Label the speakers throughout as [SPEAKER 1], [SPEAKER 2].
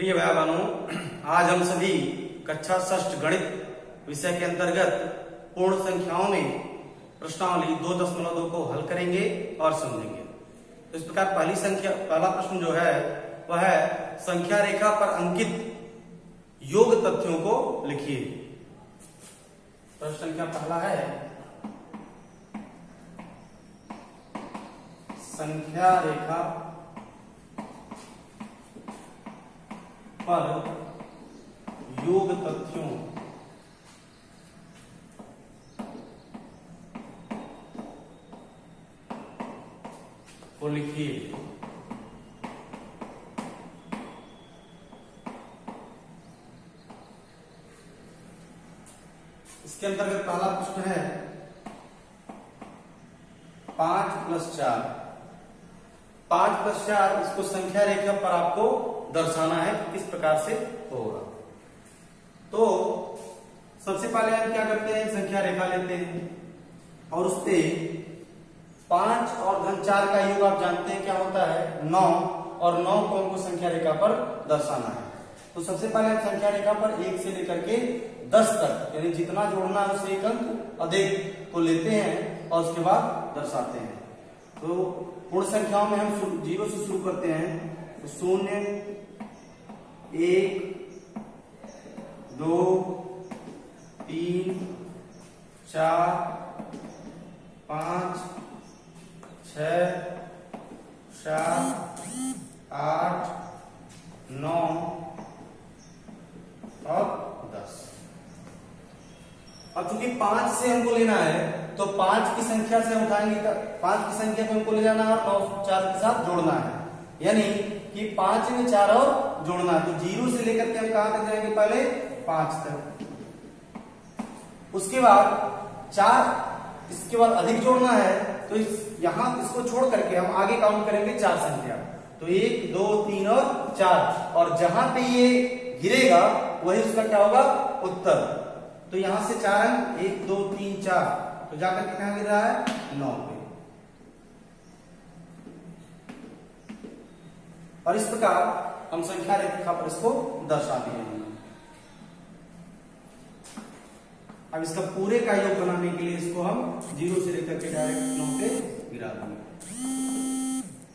[SPEAKER 1] प्रिय भाई बहनों, आज हम सभी कक्षा षष्ठ गणित विषय के अंतर्गत पूर्ण संख्याओं में प्रश्नावली 2.2 को हल करेंगे और समझेंगे। तो इस प्रकार पहला प्रश्न जो है वह है संख्या रेखा पर अंकित योग तथ्यों को लिखिए। प्रश्न संख्या पहला है संख्या रेखा पर योग तथ्यों को लिखिए। इसके अंतर्गत पहला प्रश्न है 5 + 4। 5 + 4 इसको संख्या रेखा पर आपको दर्शाना है कि किस प्रकार से होगा। तो सबसे पहले हम क्या करते हैं, संख्या रेखा लेते हैं और उससे 5 और धन 4 का योग आप जानते हैं क्या होता है 9, और 9 को हमको संख्या रेखा पर दर्शाना है। तो सबसे पहले हम संख्या रेखा पर 1 से लेकर के 10 तक यानी जितना जोड़ना है उससे एक अंक अधिक को लेते हैं और उसके बाद दर्शाते हैं। तो पूर्ण संख्याओं में हम 0 से शुरू करते हैं। तो 0, 1, 2, 3, 4, 5, 6, 7, 8, 9 और 10। अब चूंकि 5 से हमको लेना है तो 5 की संख्या से हम उठाएंगे, 5 की संख्या को हमको ले जाना है और 9 4 के साथ जोड़ना है, यानी कि 5 में 4 और जोड़ना है। तो 0 से लेकर के हम कहां तक जाएंगे, पहले 5 तक, उसके बाद 4, इसके बाद अधिक जोड़ना है तो यहां इसको छोड़ करके हम आगे काउंट करेंगे 4 संख्या। तो 1, 2, 3 और 4, और जहां पे ये गिरेगा वही उसका क्या होगा, उत्तर। तो यहां से 4 अंक 1, 2, 3, 4, तो जाकर के कहां गिर रहा है 9 पे। और इस प्रकार हम संख्या रेखा पर इसको दर्शा दिए हैं। अब इसका पूरे का योग बनाने के लिए इसको हम 0 से लेकर के डायरेक्ट 9 पे गिरा देंगे।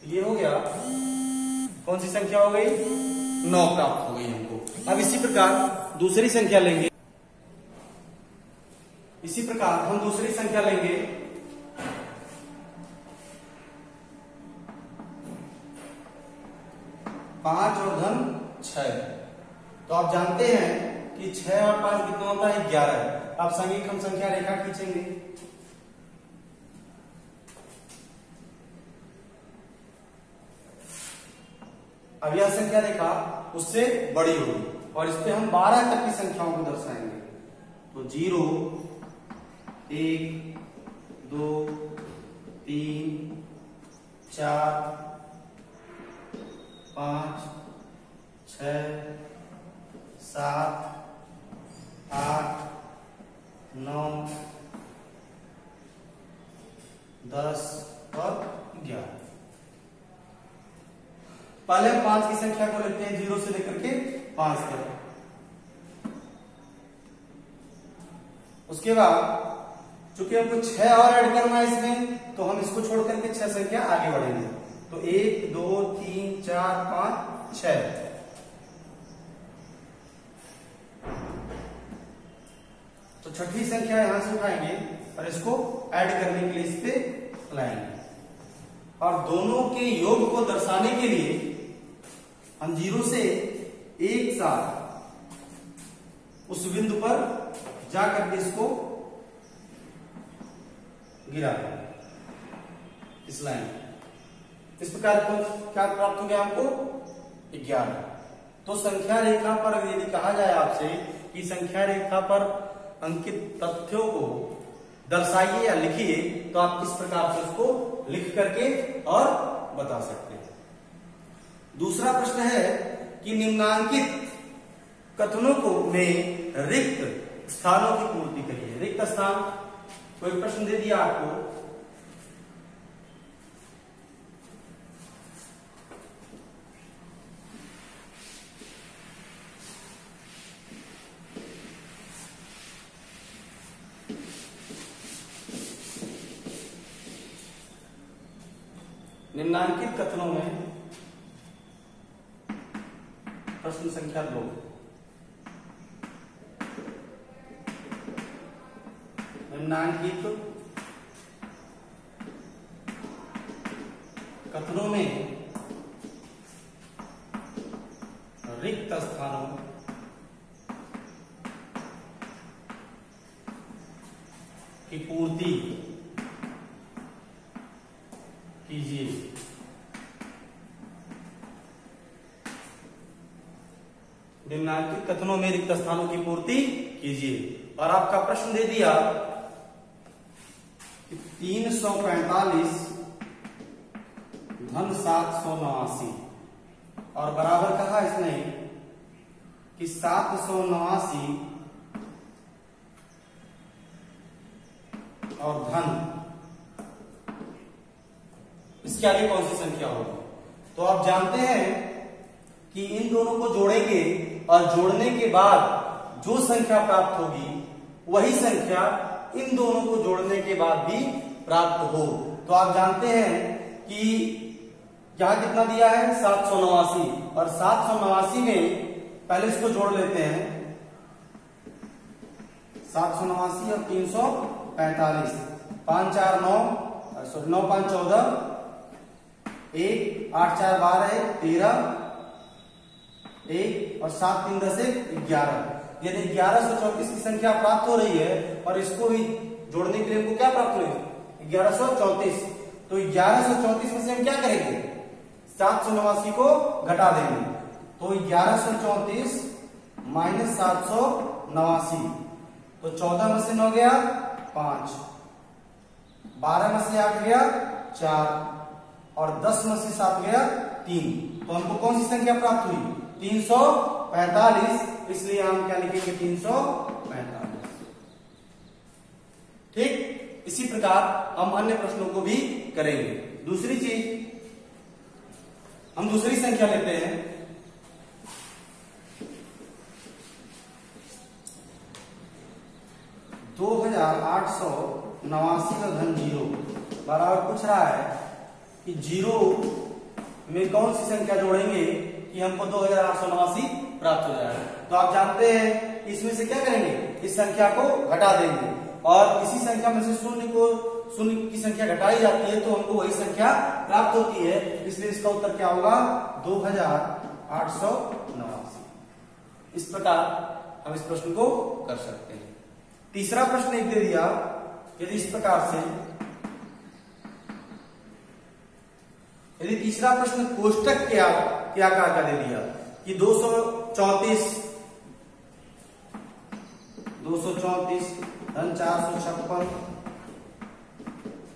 [SPEAKER 1] ये हो गया, कौन सी संख्या हो गई, 9 प्राप्त हो गई हमको। अब इसी प्रकार दूसरी संख्या लेंगे, इसी प्रकार हम दूसरी संख्या लेंगे 5 और धन 6। तो आप जानते हैं कि 6 और 5 कितना होता है, 11। आप संगीत हम संख्या रेखा खींचेंगे। अब यह संख्या रेखा उससे बड़ी होगी और इस पे हम 12 तक की संख्याओं को दर्शाएंगे। तो 0, 1, 2, 3, 4, 5, 6, 7, 8, 9, 10 और 11। पहले हम 5 की संख्या को लेते हैं 0 से लेकर के 5 तक। उसके बाद चूंकि हमको 6 और ऐड करना है इसमें, तो हम इसको छोड़ करके 6 संख्या आगे बढ़ेंगे। तो 1, 2, 3, 4, 5, 6। तो छठी संख्या यहां से उठाएंगे और इसको ऐड करने के लिए इस पे लाएंगे। और दोनों के योग को दर्शाने के लिए हम 0 से एक साथ उस बिंदु पर जाकर के इसको गिरा देंगे, इस लाइन। इस प्रकार क्या प्राप्त हो गया हमको, 11। तो संख्या रेखा पर यदि कहा जाए आपसे कि संख्या रेखा पर अंकित तथ्यों को दर्शाइए या लिखिए, तो आप किस प्रकार से उसको लिख करके और बता सकते हैं। दूसरा प्रश्न है कि निम्नांकित कथनों को में रिक्त स्थानों की पूर्ति करिए। रिक्त स्थान, कोई प्रश्न दे दिया आपको, निम्नांकित कथनों में प्रश्न संख्या 2, निम्नांकित कथनों में रिक्त स्थानों की पूर्ति कीजिए। निम्नांकित कथनों में रिक्त स्थानों की पूर्ति कीजिए। और आपका प्रश्न दे दिया कि 345 धन 789 और बराबर कहा इसने कि 789 और धन, इसके आगे कौन सी संख्या होगी। तो आप जानते हैं कि इन दोनों को जोड़ेंगे और जोड़ने के बाद जो संख्या प्राप्त होगी वही संख्या इन दोनों को जोड़ने के बाद भी प्राप्त हो। तो आप जानते हैं कि यहां कितना दिया है 789 और 789 में पहले इसको जोड़ लेते हैं 789 और 345 5 4 9 9 5 14 1 8 4 12 13 1 और 7 3 10 11 यानी 1134 की संख्या प्राप्त हो रही है और इसको भी जोड़ने के लिए हमको क्या प्राप्त हो रही है 1134। तो 1134 में से हम क्या करेंगे 789 को घटा देंगे। तो 1134 माइनस 789 तो 14 में से 9 गया 5, 12 में से 8 गया 4 और 10 में से 7 गया 3। तो हमको कौन सी संख्या प्राप्त हुई 345, इसलिए हम क्या लिखेंगे 345। ठीक, इसी प्रकार हम अन्य प्रश्नों को भी करेंगे। दूसरी चीज, हम दूसरी संख्या लेते हैं 2889 का धन 0 बराबर पूछ रहा है कि 0 में कौन सी संख्या जोड़ेंगे कि हमको 2889 प्राप्त हो जाएगा। तो आप जानते हैं इसमें से क्या करेंगे इस संख्या को घटा देंगे और इसी संख्या में से शून्य की संख्या घटाई जाती है तो हमको वही संख्या प्राप्त होती है। इसलिए इसका उत्तर क्या होगा 2889। इस प्रकार हम इस प्रश्न को कर सकते हैं। तीसरा प्रश्न एक दे दिया, यदि इस प्रकार से, यदि तीसरा प्रश्न कोष्टक के आकार का दे दिया कि 234 धन 456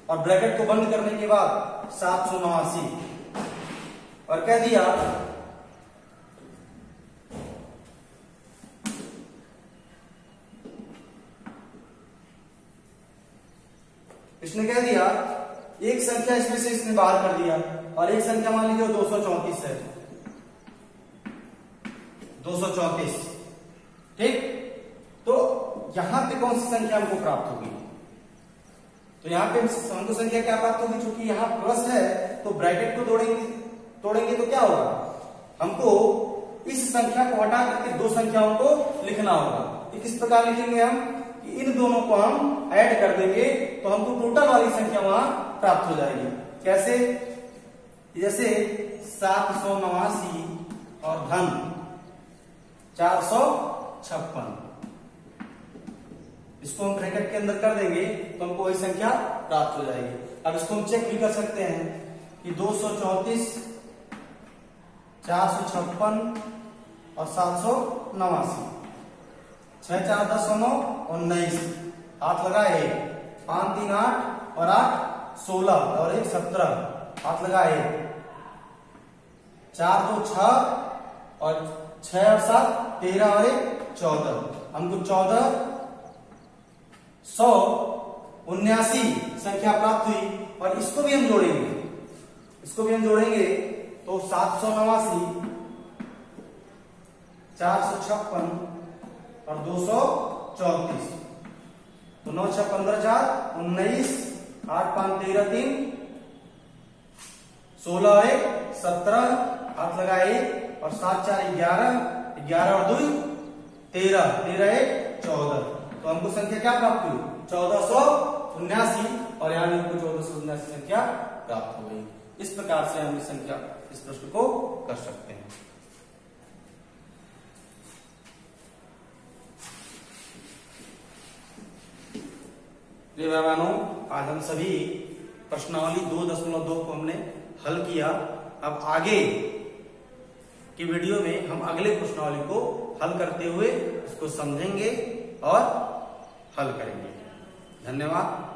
[SPEAKER 1] और ब्रैकेट को बंद करने के बाद 789 और कह दिया इसने कह दिया एक संख्या इसमें से इसने बाहर कर दिया और एक संख्या मान लीजिए 234 है 234। ठीक, तो यहां पे कौन सी संख्या हमको प्राप्त होगी। तो यहां पे हमको संख्या क्या प्राप्त होगी, चूंकि यहां प्लस है तो ब्रैकेट को तोड़ेंगे तो क्या होगा, हमको इस संख्या को हटा करके दो संख्याओं को लिखना होगा। किस प्रकार लिखेंगे हम कि इन दोनों को हम ऐड कर देंगे तो हमको टोटल वाली संख्या वहां प्राप्त हो जाएगी। कैसे, जैसे 789 और धन 456, इसको हम ब्रैकेट के अंदर कर देंगे तो हमको वही संख्या प्राप्त हो जाएगी। अब इसको हम चेक भी कर सकते हैं कि 234 456 और 789 6 4 10 9 19 हाथ लगाए 5 3 8 और 8 16 और 1 17 हाथ लगाए 4 2 6 और 6 और 7 13 और 1 14। हमको 1479 संख्या प्राप्त हुई और इसको भी हम जोड़ेंगे तो 789 456 और 234 तो 9 6 15 4 19 8 5 13 3 16 और 1 17, हाथ लगाए, और 7 4 11, 11 और 2 13, 13 1 14। तो हमको संख्या क्या प्राप्त हुई? 1479, और यहाँ हमको 1479 संख्या प्राप्त हो गई। इस प्रकार से हम इस प्रश्न को कर सकते हैं। प्रिय मेहमानों, आज हम सभी प्रश्नावली 2.2 को हमने हल किया। अब आगे की वीडियो में हम अगले प्रश्नावली को हल करते हुए इसको समझेंगे और हल करेंगे। धन्यवाद।